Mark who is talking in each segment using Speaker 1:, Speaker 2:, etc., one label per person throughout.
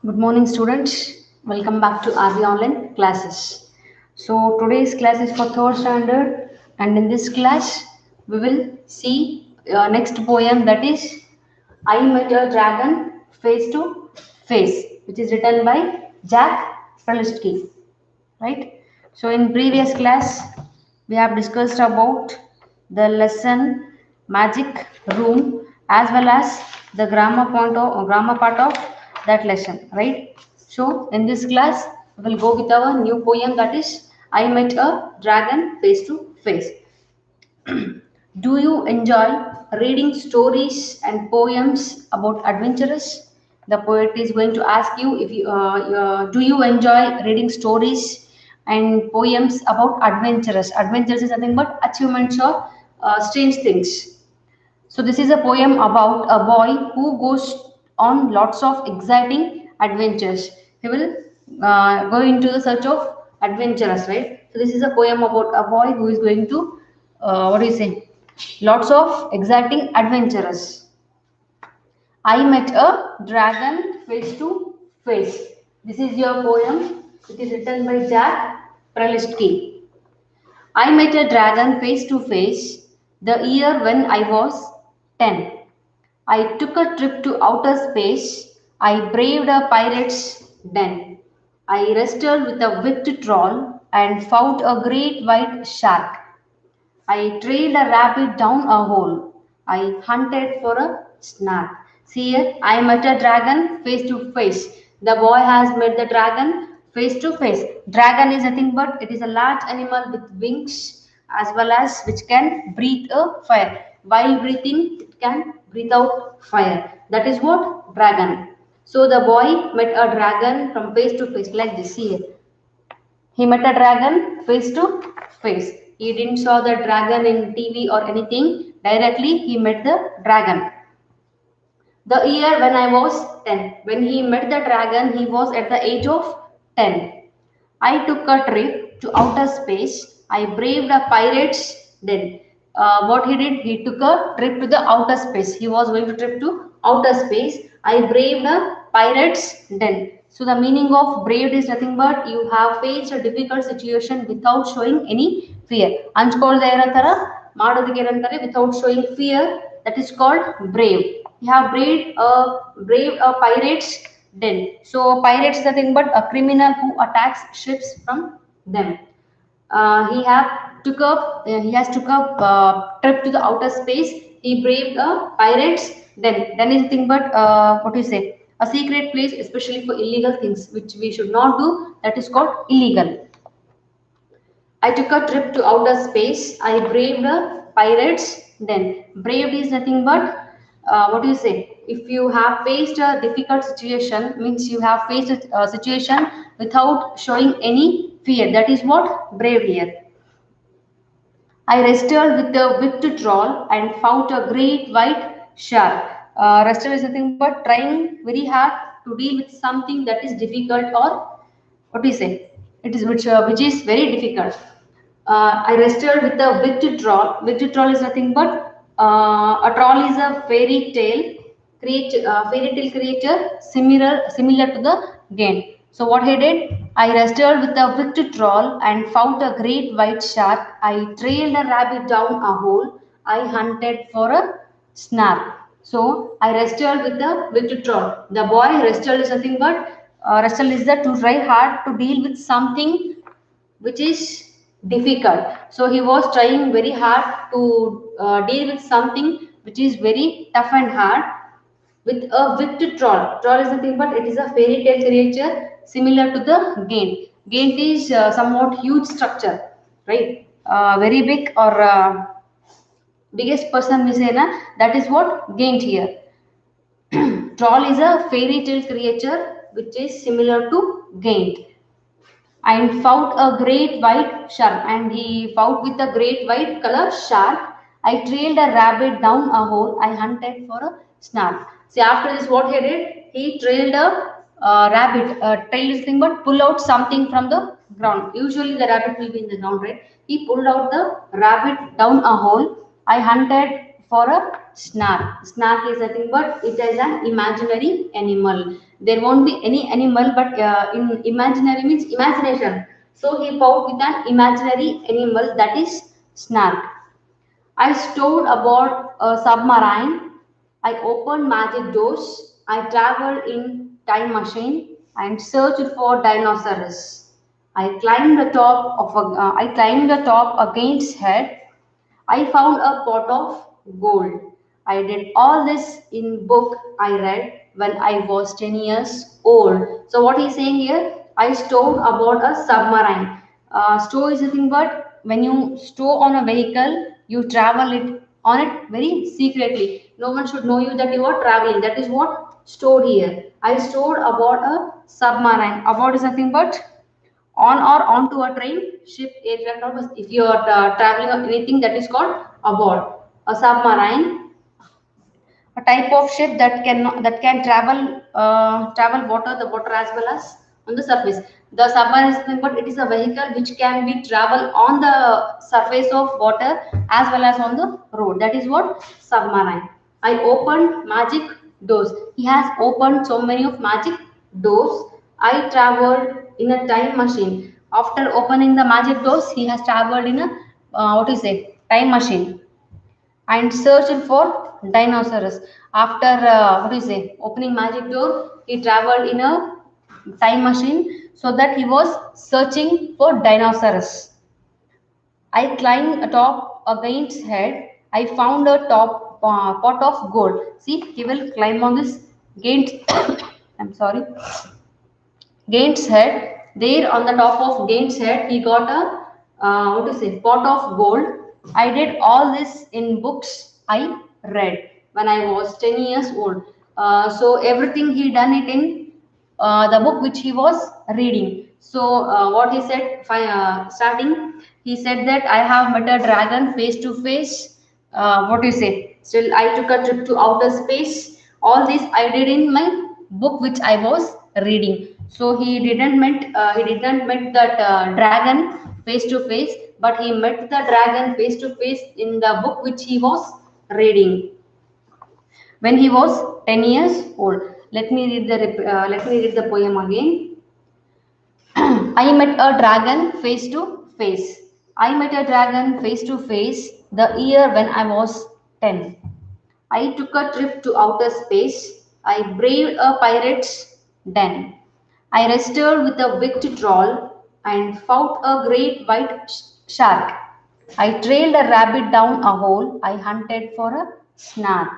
Speaker 1: Good morning, students. Welcome back to RV Online classes. So, today's class is for third standard, and in this class, we will see next poem, that is I Met a Dragon Face to Face, which is written by Jack Prelutsky. Right? So, in previous class, we have discussed about the lesson magic room as well as the grammar part of that lesson, right? So in this class we will go with our new poem, that is I Met a Dragon Face to Face. Do you enjoy reading stories and poems about adventurers? The poet is going to ask you if you do you enjoy reading stories and poems about adventurers? Adventurers is nothing but achievements or strange things. So this is a poem about a boy who goes on lots of exciting adventures. He will go into the search of adventurers, right? So this is a poem about a boy who is going to what do you say? Lots of exciting adventurers. I met a dragon face to face. This is your poem. It is written by Jack Prelutsky. I met a dragon face to face the year when I was 10. I took a trip to outer space. I braved a pirate's den. I wrestled with a wicked troll and fought a great white shark. I trailed a rabbit down a hole. I hunted for a snack. See here, I met a dragon face to face. The boy has met the dragon face to face. Dragon is nothing but it is a large animal with wings as well as which can breathe a fire. While breathing, it can breathe out fire. That is what dragon. So the boy met a dragon from face to face like this. See here. He met a dragon face to face. He didn't saw the dragon in TV or anything. Directly he met the dragon. The year when I was 10. When he met the dragon, he was at the age of 10. I took a trip to outer space. I braved a pirate's den. What he did, he took a trip to the outer space. He was going to trip to outer space. I braved a pirate's den. So the meaning of braved is nothing but you have faced a difficult situation without showing any fear. Anchkolde iranತರ ಮಾಡೋದಕ್ಕೆ ಏನಂತಾರೆ without showing fear, that is called brave. You have braved a pirate's den. So pirates nothing but a criminal who attacks ships from them. He has took up trip to the outer space. He braved a pirates den. Den is nothing but what do you say, a secret place especially for illegal things which we should not do, that is called illegal. I took a trip to outer space. I braved the pirates. Then, braved is nothing but what do you say? If you have faced a difficult situation, means you have faced a situation without showing any fear. That is what brave here. I wrestled with the wicked troll and fought a great white shark. Wrestle is nothing but trying very hard to deal with something that is difficult, or what do you say? It is which is very difficult. I wrestled with the wicked troll. Wicked troll is nothing but a troll is a fairy tale creature similar to the game. So what he did, I wrestled with a wicked troll and found a great white shark. I trailed a rabbit down a hole. I hunted for a snark. So I wrestled with the wicked troll. The boy wrestled is nothing but wrestle is that to try hard to deal with something which is difficult. So he was trying very hard to deal with something which is very tough and hard with a wicked troll. Troll is nothing but it is a fairy tale creature similar to the Gant. Gant is somewhat huge structure, right? Very big or biggest person we say na, that is what Gant here. Troll is a fairy tale creature which is similar to Gant and fought a great white shark, and he fought with a great white color shark. I trailed a rabbit down a hole. I hunted for a snark. See, after this, what he did? He trailed a rabbit. Trail is thing but pull out something from the ground. Usually, the rabbit will be in the ground, right? He pulled out the rabbit down a hole. I hunted for a snark. Snark is nothing but it is an imaginary animal. There won't be any animal, but in imaginary means imagination. So he fought with an imaginary animal, that is snark. I stored aboard a submarine. I opened magic doors. I traveled in time machine and searched for dinosaurs. I climbed the top against head. I found a pot of gold. I did all this in book I read when I was 10 years old. So what he's saying here, I stowed aboard a submarine. Stow is nothing but when you stow on a vehicle, you travel it on it very secretly. No one should know you that you are traveling. That is what stored here. I stored aboard a submarine. Aboard is nothing but on or onto a train, ship, aircraft, or bus. If you are traveling on anything, that is called aboard. A submarine, a type of ship that can travel water, the water as well as on the surface. The submarine is nothing but it is a vehicle which can be travel on the surface of water as well as on the road. That is what submarine. I opened magic doors. He has opened so many of magic doors. I traveled in a time machine. After opening the magic doors, he has traveled in a what is it? Time machine and searched for dinosaurs. After what do you say, opening magic door, he traveled in a time machine so that he was searching for dinosaurs. I climbed atop a giant's head. I found a top pot of gold. See, he will climb on this giant. I'm sorry, Gain's head. There on the top of Gain's head, he got a what to say pot of gold. I did all this in books I read when I was 10 years old. So everything he done it in the book which he was reading. So what he said, starting, he said that I have met a dragon face to face. What do you say? Still, I took a trip to outer space. All this I did in my book which I was reading. So he didn't met that dragon face to face, but he met the dragon face to face in the book which he was reading when he was 10 years old. Let me read the poem again. I met a dragon face to face. I met a dragon face to face the year when I was 10. I took a trip to outer space. I braved a pirate's den. I wrestled with a wicked troll and fought a great white shark. I trailed a rabbit down a hole. I hunted for a snark.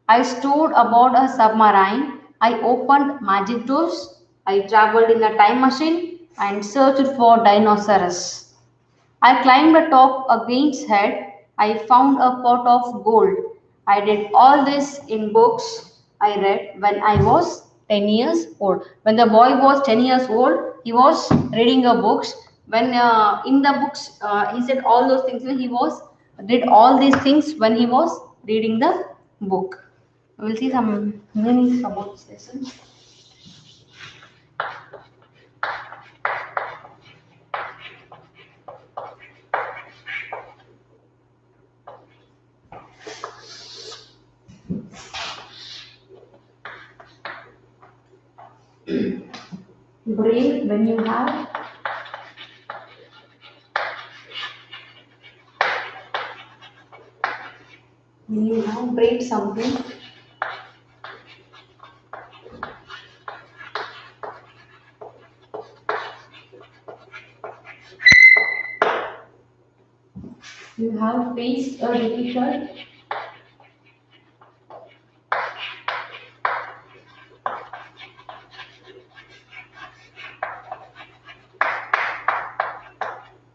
Speaker 1: I stood aboard a submarine. I opened magic doors. I traveled in a time machine and searched for dinosaurs. I climbed atop a giant's head. I found a pot of gold. I did all this in books I read when I was 10 years old. When the boy was 10 years old, he was reading a books. When in the books, he said all those things. He was did all these things when he was reading the book. We'll see some meanings about this lesson. Brave when you have braved something. You have faced a difficult.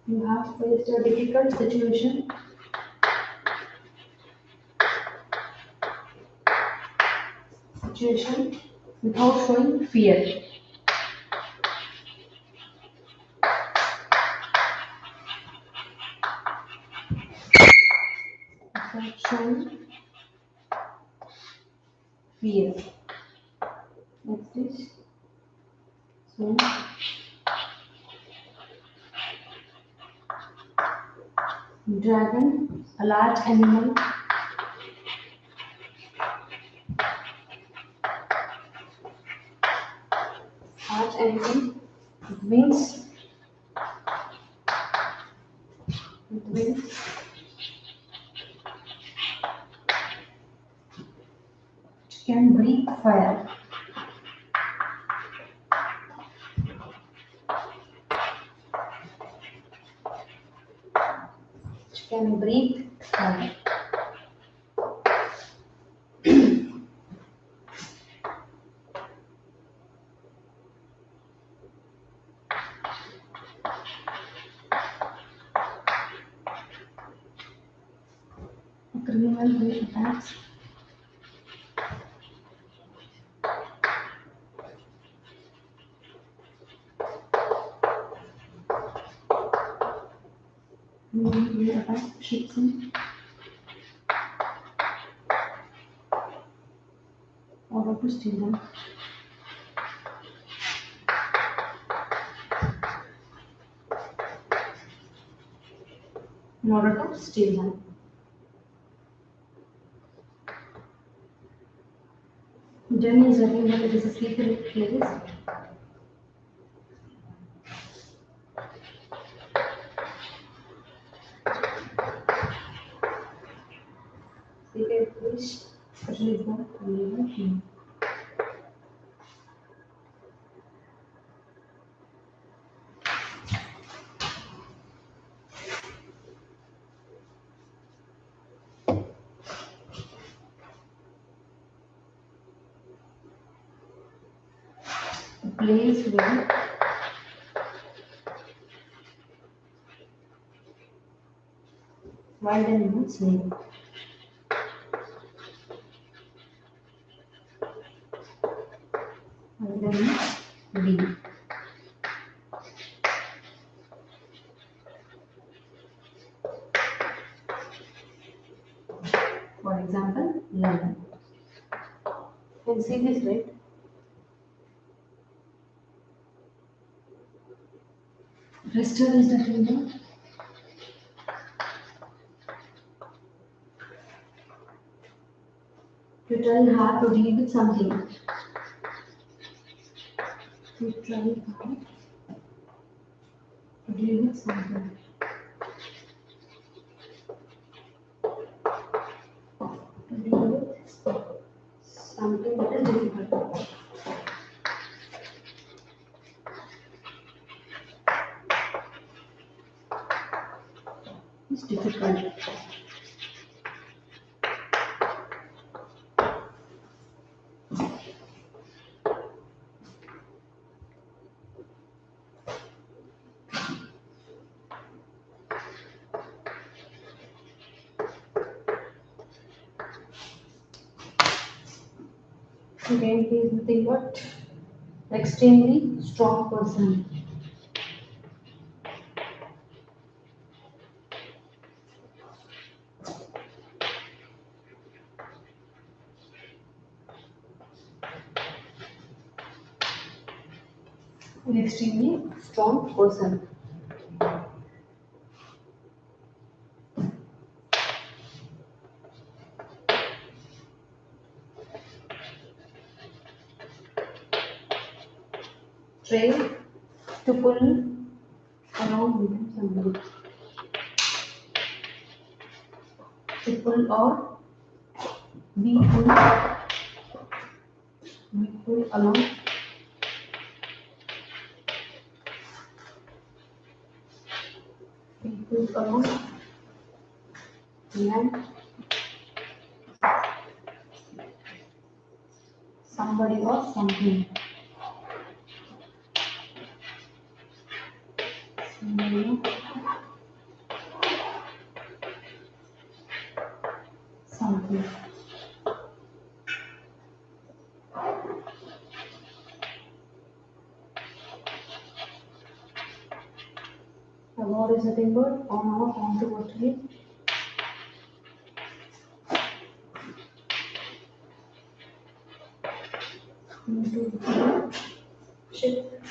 Speaker 1: You have faced a difficult situation without showing fear. Without showing fear. What's this? So, dragon, a large animal. Have anything. It means it can breathe fire. It can breathe fire. A criminal who attacks shoots in order to steal them. In order to steal them. Jenny is asserting that it is a secret place. Secret place, especially for living human. A place where wild animals live. Wild animals live. For example, London. You can see this, right? Bristol is the kingdom. You tell her to deal with something. You tell her to deal with something. To deal with something that is difficult. It's difficult. Again, he is nothing but extremely strong person. An extremely strong person. Tray to pull along with somebody. To pull or be pull along. Be pulled along. And somebody or something. Somebody or something. About is nothing but on off onto what we into the ship.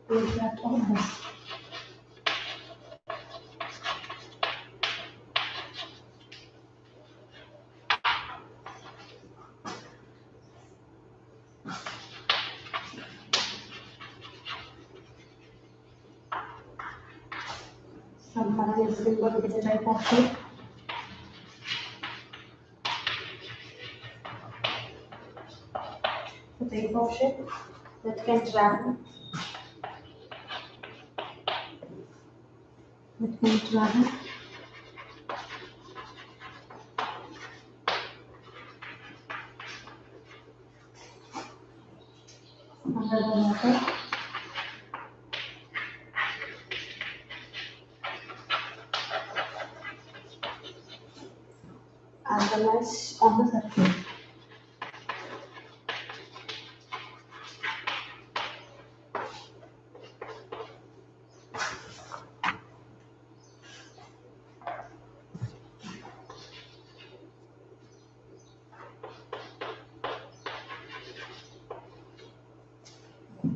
Speaker 1: Is that or bus? Submarine is nothing but it is a type of ship. A type of ship that can travel. That can travel under the water. As well as on the surface.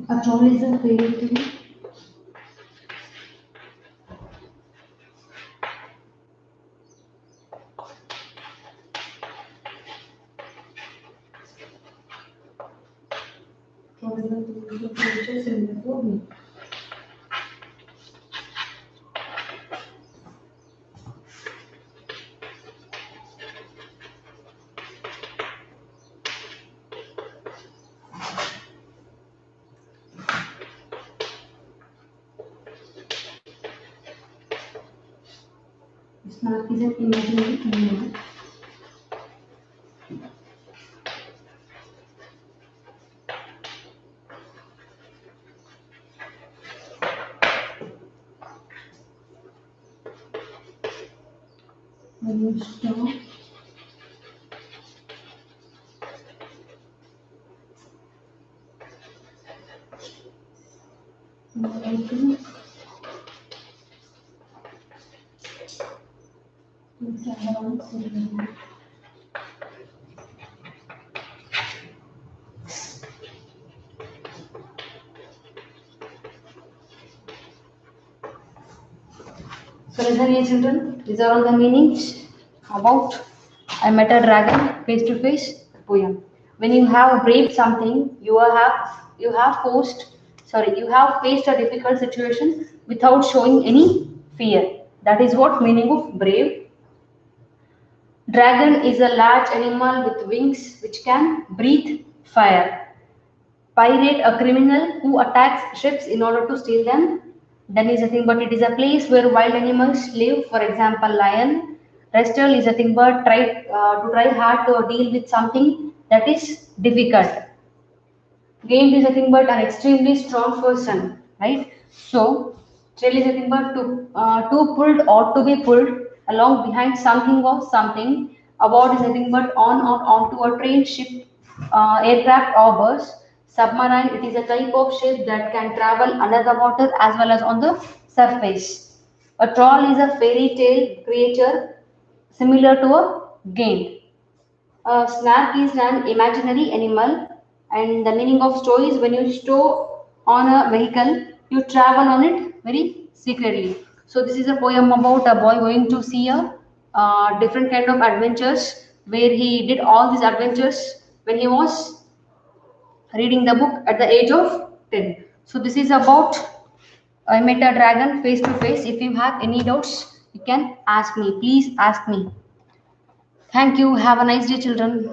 Speaker 1: A troll is a fairy tale. Troll is a creature similar to a me. Snark is an imaginary animal. When you stop open around ceremony. So listen here children, these are all the meanings about I met a dragon face to face poem. When you have braved something, you have faced a difficult situation without showing any fear. That is what meaning of brave. Dragon is a large animal with wings which can breathe fire. Pirate, a criminal who attacks ships in order to steal them. Then is a thing, but it is a place where wild animals live. For example, lion. Wrestle is a thing, but to try hard to deal with something that is difficult. Gained is nothing but an extremely strong person, right? So, trail is nothing but to pulled or to be pulled along behind something or something. Aboard is nothing but on or onto a train, ship, aircraft or bus. Submarine, it is a type of ship that can travel under the water as well as on the surface. A troll is a fairy tale creature similar to a gain. A snark is an imaginary animal, and the meaning of stow is when you stow on a vehicle, you travel on it very secretly. So this is a poem about a boy going to see a different kind of adventures where he did all these adventures when he was reading the book at the age of 10. So this is about I met a dragon face to face. If you have any doubts, you can ask me. Please ask me. Thank you. Have a nice day, children.